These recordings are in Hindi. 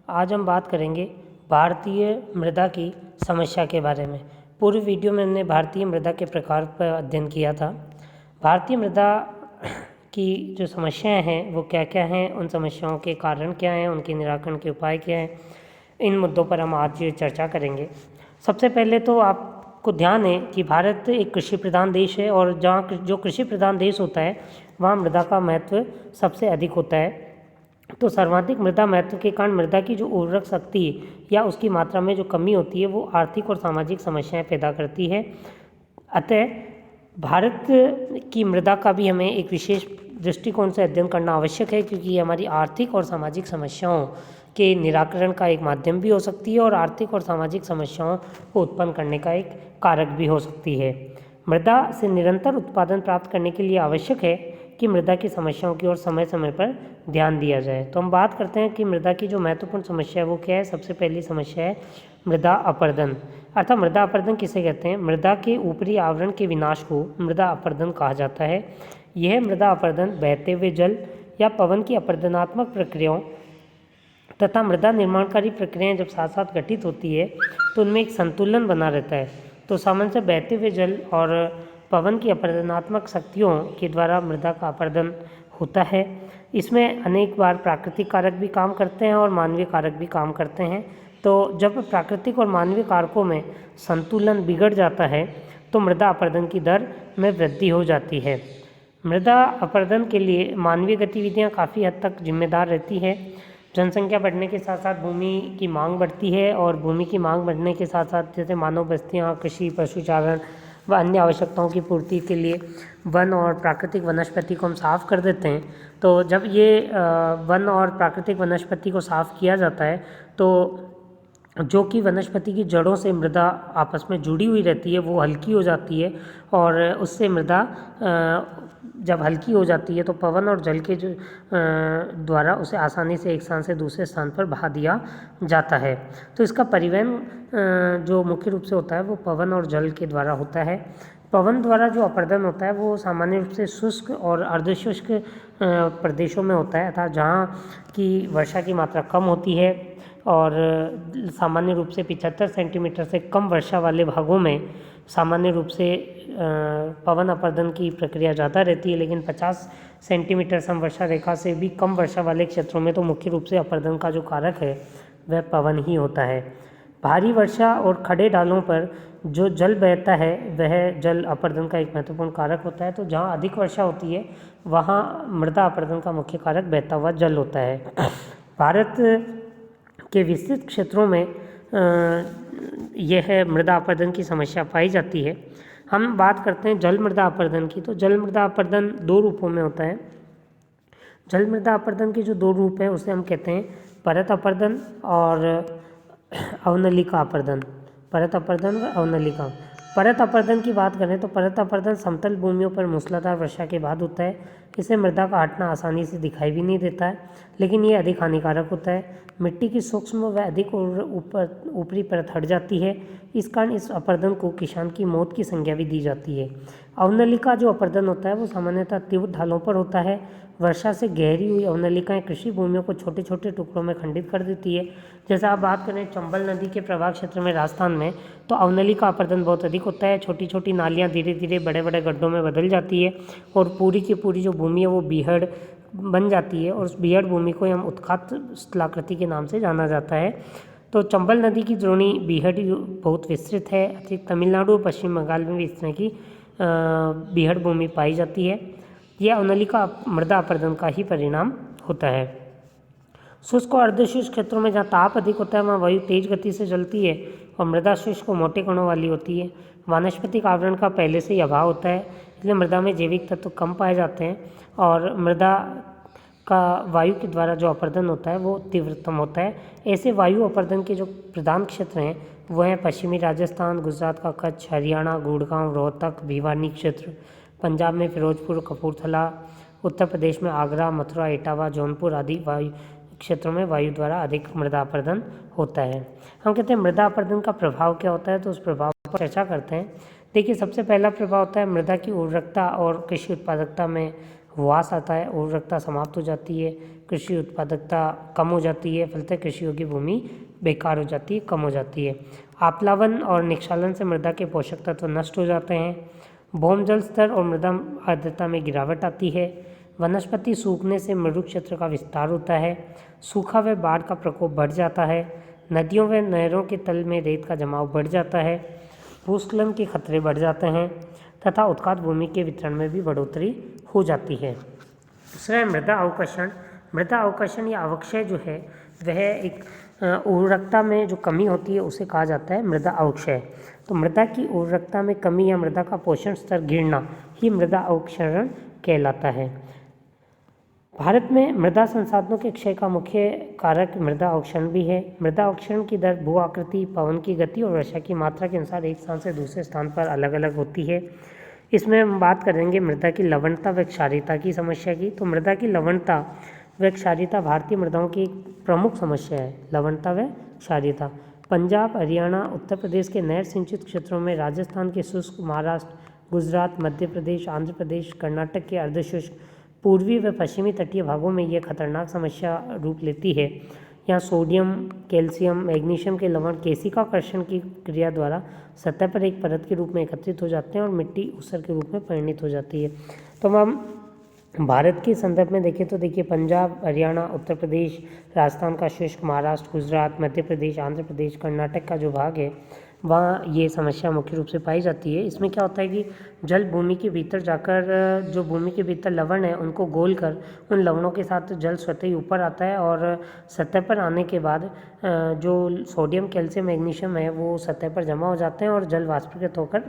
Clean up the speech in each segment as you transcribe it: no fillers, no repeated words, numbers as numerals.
आज हम बात करेंगे भारतीय मृदा की समस्या के बारे में। पूर्व वीडियो में हमने भारतीय मृदा के प्रकार पर अध्ययन किया था। भारतीय मृदा की जो समस्याएं हैं वो क्या क्या हैं, उन समस्याओं के कारण क्या हैं, उनके निराकरण के उपाय क्या हैं, इन मुद्दों पर हम आज चर्चा करेंगे। सबसे पहले तो आपको ध्यान है कि भारत एक कृषि प्रधान देश है और जहाँ जो कृषि प्रधान देश होता है वहाँ मृदा का महत्व सबसे अधिक होता है। तो सर्वाधिक मृदा महत्व के कारण मृदा की जो उर्वरक शक्ति या उसकी मात्रा में जो कमी होती है वो आर्थिक और सामाजिक समस्याएं पैदा करती है। अतः भारत की मृदा का भी हमें एक विशेष दृष्टिकोण से अध्ययन करना आवश्यक है, क्योंकि ये हमारी आर्थिक और सामाजिक समस्याओं के निराकरण का एक माध्यम भी हो सकती है और आर्थिक और सामाजिक समस्याओं को उत्पन्न करने का एक कारक भी हो सकती है। मृदा से निरंतर उत्पादन प्राप्त करने के लिए आवश्यक है कि मृदा की समस्याओं की ओर समय समय पर ध्यान दिया जाए। तो हम बात करते हैं कि मृदा की जो महत्वपूर्ण समस्या है वो क्या है। सबसे पहली समस्या है मृदा अपरदन। अर्थात मृदा अपरदन किसे कहते हैं? मृदा के ऊपरी आवरण के विनाश को मृदा अपरदन कहा जाता है। यह मृदा अपरदन बहते हुए जल या पवन की अपरदनात्मक प्रक्रियाओं तथा मृदा निर्माणकारी प्रक्रियाएं जब साथ साथ घटित होती है तो उनमें एक संतुलन बना रहता है। तो सामान्य बहते हुए जल और पवन की अपरदनात्मक शक्तियों के द्वारा मृदा का अपरदन होता है। इसमें अनेक बार प्राकृतिक कारक भी काम करते हैं और मानवीय कारक भी काम करते हैं। तो जब प्राकृतिक और मानवीय कारकों में संतुलन बिगड़ जाता है तो मृदा अपरदन की दर में वृद्धि हो जाती है। मृदा अपरदन के लिए मानवीय गतिविधियां काफ़ी हद तक जिम्मेदार रहती है। जनसंख्या बढ़ने के साथ साथ भूमि की मांग बढ़ती है और भूमि की मांग बढ़ने के साथ साथ जैसे मानव बस्तियां, कृषि, पशुचारण व अन्य आवश्यकताओं की पूर्ति के लिए वन और प्राकृतिक वनस्पति को हम साफ़ कर देते हैं। तो जब ये वन और प्राकृतिक वनस्पति को साफ़ किया जाता है तो जो कि वनस्पति की जड़ों से मृदा आपस में जुड़ी हुई रहती है वो हल्की हो जाती है और उससे मृदा जब हल्की हो जाती है तो पवन और जल के जो द्वारा उसे आसानी से एक स्थान से दूसरे स्थान पर बहा दिया जाता है। तो इसका परिवहन जो मुख्य रूप से होता है वो पवन और जल के द्वारा होता है। पवन द्वारा जो अपरदन होता है वो सामान्य रूप से शुष्क और अर्धशुष्क प्रदेशों में होता है, अर्थात जहाँ की वर्षा की मात्रा कम होती है और सामान्य रूप से 75 सेंटीमीटर से कम वर्षा वाले भागों में सामान्य रूप से पवन अपरदन की प्रक्रिया ज़्यादा रहती है, लेकिन 50 सेंटीमीटर समवर्षा रेखा से भी कम वर्षा वाले क्षेत्रों में तो मुख्य रूप से अपरदन का जो कारक है वह पवन ही होता है। भारी वर्षा और खड़े ढालों पर जो जल बहता है वह जल अपरदन का एक महत्वपूर्ण कारक होता है। तो जहाँ अधिक वर्षा होती है वहाँ मृदा अपरदन का मुख्य कारक बहता हुआ जल होता है। भारत के विस्तृत क्षेत्रों में यह मृदा अपरदन की समस्या पाई जाती है। हम बात करते हैं जल मृदा अपरदन की। तो जल मृदा अपरदन दो रूपों में होता है। जल मृदा अपरदन के जो दो रूप हैं उसे हम कहते हैं परत अपरदन और अवनलिका अपरदन। परत अपरदन व अवनलिका। परत अपरदन की बात करें तो परत अपरदन समतल भूमियों पर मूसलाधार वर्षा के बाद होता है। इससे मृदा का हटना आसानी से दिखाई भी नहीं देता है, लेकिन ये अधिक हानिकारक होता है। मिट्टी की सूक्ष्म व अधिक ऊपरी परत हट जाती है। इस कारण इस अपरदन को किसान की मौत की संज्ञा भी दी जाती है। अवनलिका जो अपरदन होता है वो सामान्यतः तीव्र ढालों पर होता है। वर्षा से गहरी हुई अवनलिकाएं कृषि भूमियों को छोटे छोटे टुकड़ों में खंडित कर देती है। जैसे आप बात करें चंबल नदी के प्रवाह क्षेत्र में राजस्थान में, तो अवनलिका अपरदन बहुत अधिक होता है। छोटी छोटी नालियाँ धीरे धीरे बड़े बड़े गड्ढों में बदल जाती है और पूरी की पूरी जो भूमि है वो बीहड़ बन जाती है और उस बीहड़ भूमि को हम उत्खात स्थलाकृति के नाम से जाना जाता है। तो चंबल नदी की द्रोणी बीहड़ बहुत विस्तृत है। अधिक तमिलनाडु और पश्चिम बंगाल में भी इस तरह की बीहड़ भूमि पाई जाती है। यह अवनलिका मृदा अपरदन का ही परिणाम होता है। शुष्क और अर्धशुष्क क्षेत्रों में जहाँ ताप अधिक होता है वहाँ वायु तेज गति से चलती है और मृदा शुष्क और मोटे कणों वाली होती है। वानस्पतिक आवरण का पहले से ही अभाव होता है, इसलिए मृदा में जैविक तत्व कम पाए जाते हैं और मृदा का वायु के द्वारा जो अपरदन होता है वो तीव्रतम होता है। ऐसे वायु अपरदन के जो प्रधान क्षेत्र हैं वो हैं पश्चिमी राजस्थान, गुजरात का कच्छ, हरियाणा, गुड़गांव, रोहतक, भिवानी क्षेत्र, पंजाब में फिरोजपुर, कपूरथला, उत्तर प्रदेश में आगरा, मथुरा, इटावा, जौनपुर आदि वायु क्षेत्रों में वायु द्वारा अधिक मृदा अपरदन होता है। हम कहते हैं मृदा अपरदन का प्रभाव क्या होता है, तो उस प्रभाव पर चर्चा करते हैं। देखिए, सबसे पहला प्रभाव होता है मृदा की उर्वरकता और कृषि उत्पादकता में हुआस आता है, उर्वरकता समाप्त हो जाती है, कृषि उत्पादकता कम हो जाती है, फलतः कृषि योग्य भूमि बेकार हो जाती है, कम हो जाती है। आपलावन और निक्षालन से मृदा के पोषक तत्व नष्ट हो जाते हैं। भौम जल स्तर और मृदा आर्द्रता में गिरावट आती है। वनस्पति सूखने से मृदु क्षेत्र का विस्तार होता है। सूखा व बाढ़ का प्रकोप बढ़ जाता है। नदियों व नहरों के तल में रेत का जमाव बढ़ जाता है। भूस्खलन के खतरे बढ़ जाते हैं तथा उत्खात भूमि के वितरण में भी बढ़ोतरी हो जाती है। दूसरा है मृदा अवकर्षण। मृदा अवकर्षण या अवक्षय जो है वह एक उर्वरकता में जो कमी होती है उसे कहा जाता है मृदा अवक्षय। तो मृदा की उर्वरकता में कमी या मृदा का पोषण स्तर गिरना ही मृदा अवक्षरण कहलाता है। भारत में मृदा संसाधनों के क्षय का मुख्य कारक मृदा अवक्षरण भी है। मृदा अवक्षरण की दर भू आकृति, पवन की गति और वर्षा की मात्रा के अनुसार एक स्थान से दूसरे स्थान पर अलग अलग होती है। इसमें हम बात करेंगे मृदा की लवणता व क्षारीयता की समस्या की। तो मृदा की लवणता व क्षारीयता भारतीय मृदाओं की एक प्रमुख समस्या है। लवणता व क्षारीयता पंजाब, हरियाणा, उत्तर प्रदेश के नहर सिंचित क्षेत्रों में, राजस्थान के शुष्क, महाराष्ट्र, गुजरात, मध्य प्रदेश, आंध्र प्रदेश, कर्नाटक के अर्धशुष्क, पूर्वी व पश्चिमी तटीय भागों में यह खतरनाक समस्या रूप लेती है। यहाँ सोडियम, कैल्शियम, मैग्नीशियम के लवण केशिकाकर्षण की क्रिया द्वारा सतह पर एक परत के रूप में एकत्रित हो जाते हैं और मिट्टी ऊसर के रूप में परिणित हो जाती है। तो हम भारत के संदर्भ में देखें तो देखिए पंजाब, हरियाणा, उत्तर प्रदेश, राजस्थान का शुष्क, महाराष्ट्र, गुजरात, मध्य प्रदेश, आंध्र प्रदेश, कर्नाटक का जो भाग है वहाँ ये समस्या मुख्य रूप से पाई जाती है। इसमें क्या होता है कि जल भूमि के भीतर जाकर जो भूमि के भीतर लवण है उनको गोल कर उन लवणों के साथ जल स्वतः ही ऊपर आता है और सतह पर आने के बाद जो सोडियम, कैल्शियम, मैग्नीशियम है वो सतह पर जमा हो जाते हैं और जल वाष्पीकृत होकर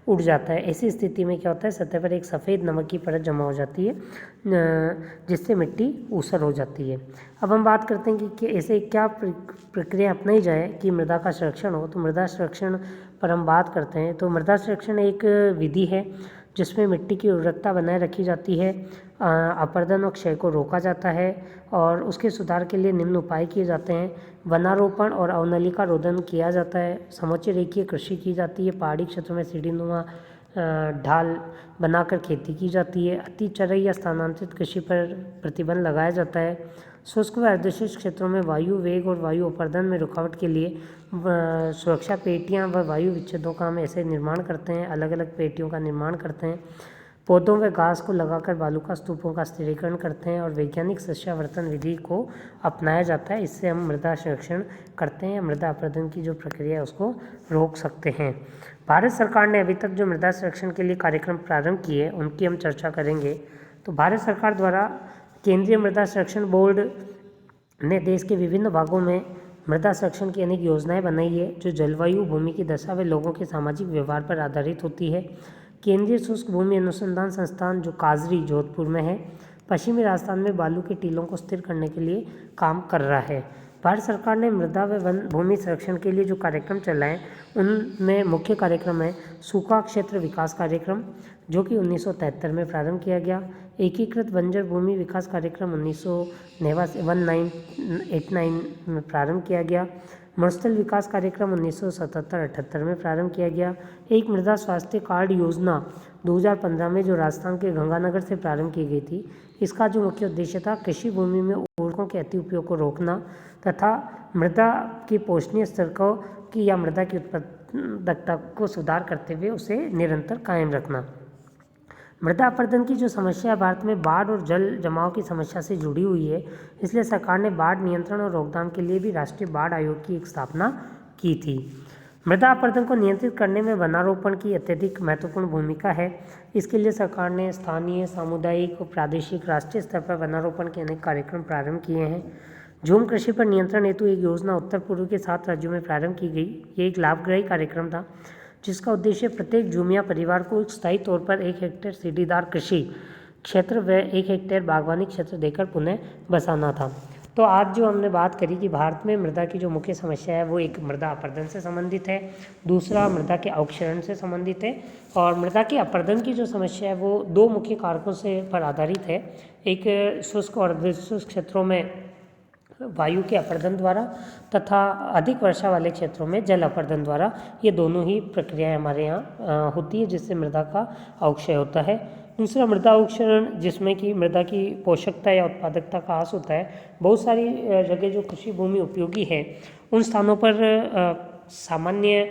उड़ जाता है। ऐसी स्थिति में क्या होता है, सतह पर एक सफ़ेद नमक की परत जमा हो जाती है जिससे मिट्टी ऊसर हो जाती है। अब हम बात करते हैं कि ऐसे क्या प्रक्रिया अपनाई जाए कि मृदा का संरक्षण हो। तो मृदा संरक्षण पर हम बात करते हैं तो मृदा संरक्षण एक विधि है जिसमें मिट्टी की उर्वरकता बनाए रखी जाती है, अपरदन और क्षय को रोका जाता है और उसके सुधार के लिए निम्न उपाय किए जाते हैं। वनारोपण और अवनलिका रोधन किया जाता है, समुचित रेखीय कृषि की जाती है, पहाड़ी क्षेत्रों में सीढ़ीनुमा ढाल बनाकर खेती की जाती है, अति चराई या स्थानांतरित कृषि पर प्रतिबंध लगाया जाता है। शुष्क व अर्धशुष्क क्षेत्रों में वायु वेग और वायु अपर्दन में रुकावट के लिए सुरक्षा पेटियां व वायु विच्छेदों का हम ऐसे निर्माण करते हैं, अलग अलग पेटियों का निर्माण करते हैं। पौधों व घास को लगाकर बालुका स्तूपों का स्थिरीकरण करते हैं और वैज्ञानिक सस्यावर्तन विधि को अपनाया जाता है। इससे हम मृदा संरक्षण करते हैं, मृदा अपरदन की जो प्रक्रिया है उसको रोक सकते हैं। भारत सरकार ने अभी तक जो मृदा संरक्षण के लिए कार्यक्रम प्रारंभ किए उनकी हम चर्चा करेंगे। तो भारत सरकार द्वारा केंद्रीय मृदा संरक्षण बोर्ड ने देश के विभिन्न भागों में मृदा संरक्षण की अनेक योजनाएं बनाई है जो जलवायु, भूमि की दशा व लोगों के सामाजिक व्यवहार पर आधारित होती है। केंद्रीय शुष्क भूमि अनुसंधान संस्थान जो काजरी जोधपुर में है, पश्चिमी राजस्थान में बालू के टीलों को स्थिर करने के लिए काम कर रहा है। भारत सरकार ने मृदा व वन भूमि संरक्षण के लिए जो कार्यक्रम चलाए उनमें मुख्य कार्यक्रम है सूखा क्षेत्र विकास कार्यक्रम जो कि 1973 में प्रारंभ किया गया। एकीकृत बंजर भूमि विकास कार्यक्रम 1989 में प्रारंभ किया गया। मरुस्थल विकास कार्यक्रम 1977-78 में प्रारंभ किया गया। एक मृदा स्वास्थ्य कार्ड योजना 2015 में जो राजस्थान के गंगानगर से प्रारंभ की गई थी। इसका जो मुख्य उद्देश्य था कृषि भूमि में उर्वरकों के अति उपयोग को रोकना तथा मृदा के पोषणीय स्तर को या मृदा की उत्पादकता को सुधार करते हुए उसे निरंतर कायम रखना। मृदा अपरदन की जो समस्या है भारत में बाढ़ और जल जमाव की समस्या से जुड़ी हुई है, इसलिए सरकार ने बाढ़ नियंत्रण और रोकथाम के लिए भी राष्ट्रीय बाढ़ आयोग की एक स्थापना की थी। मृदा अपरदन को नियंत्रित करने में वनारोपण की अत्यधिक महत्वपूर्ण भूमिका है। इसके लिए सरकार ने स्थानीय, सामुदायिक और प्रादेशिक, राष्ट्रीय स्तर पर वनारोपण के अनेक कार्यक्रम प्रारंभ किए हैं। झूम कृषि पर नियंत्रण हेतु एक योजना उत्तर पूर्व के 7 राज्यों में प्रारंभ की गई। ये एक लाभकारी कार्यक्रम था जिसका उद्देश्य प्रत्येक झूमिया परिवार को स्थायी तौर पर 1 हेक्टेयर सीढ़ीदार कृषि क्षेत्र व 1 हेक्टेयर बागवानी क्षेत्र देकर पुनः बसाना था। तो आज जो हमने बात करी कि भारत में मृदा की जो मुख्य समस्या है वो एक मृदा अपरदन से संबंधित है, दूसरा मृदा के अवक्षरण से संबंधित है और मृदा के अपरदन की जो समस्या है वो 2 मुख्य कारकों से पर आधारित है। एक शुष्क और अर्धशुष्क क्षेत्रों में वायु के अपरदन द्वारा तथा अधिक वर्षा वाले क्षेत्रों में जल अपरदन द्वारा, ये दोनों ही प्रक्रियाएं हमारे यहाँ होती है जिससे मृदा का अवक्षय होता है। दूसरा मृदा उपक्षरण, जिसमें कि मृदा की पोषकता या उत्पादकता का ह्रास होता है। बहुत सारी जगह जो कृषि भूमि उपयोगी है उन स्थानों पर सामान्य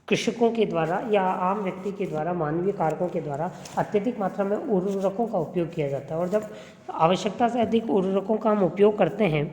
कृषकों के द्वारा या आम व्यक्ति के द्वारा, मानवीय कारकों के द्वारा अत्यधिक मात्रा में उर्वरकों का उपयोग किया जाता है। और जब आवश्यकता से अधिक उर्वरकों का हम उपयोग करते हैं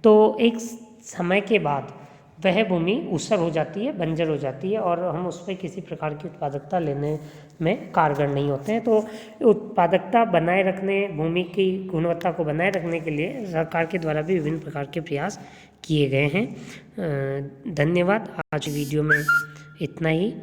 तो एक समय के बाद वह भूमि ऊसर हो जाती है, बंजर हो जाती है और हम उस पर किसी प्रकार की उत्पादकता लेने में कारगर नहीं होते हैं। तो उत्पादकता बनाए रखने, भूमि की गुणवत्ता को बनाए रखने के लिए सरकार के द्वारा भी विभिन्न प्रकार के प्रयास किए गए हैं। धन्यवाद। आज वीडियो में इतना ही।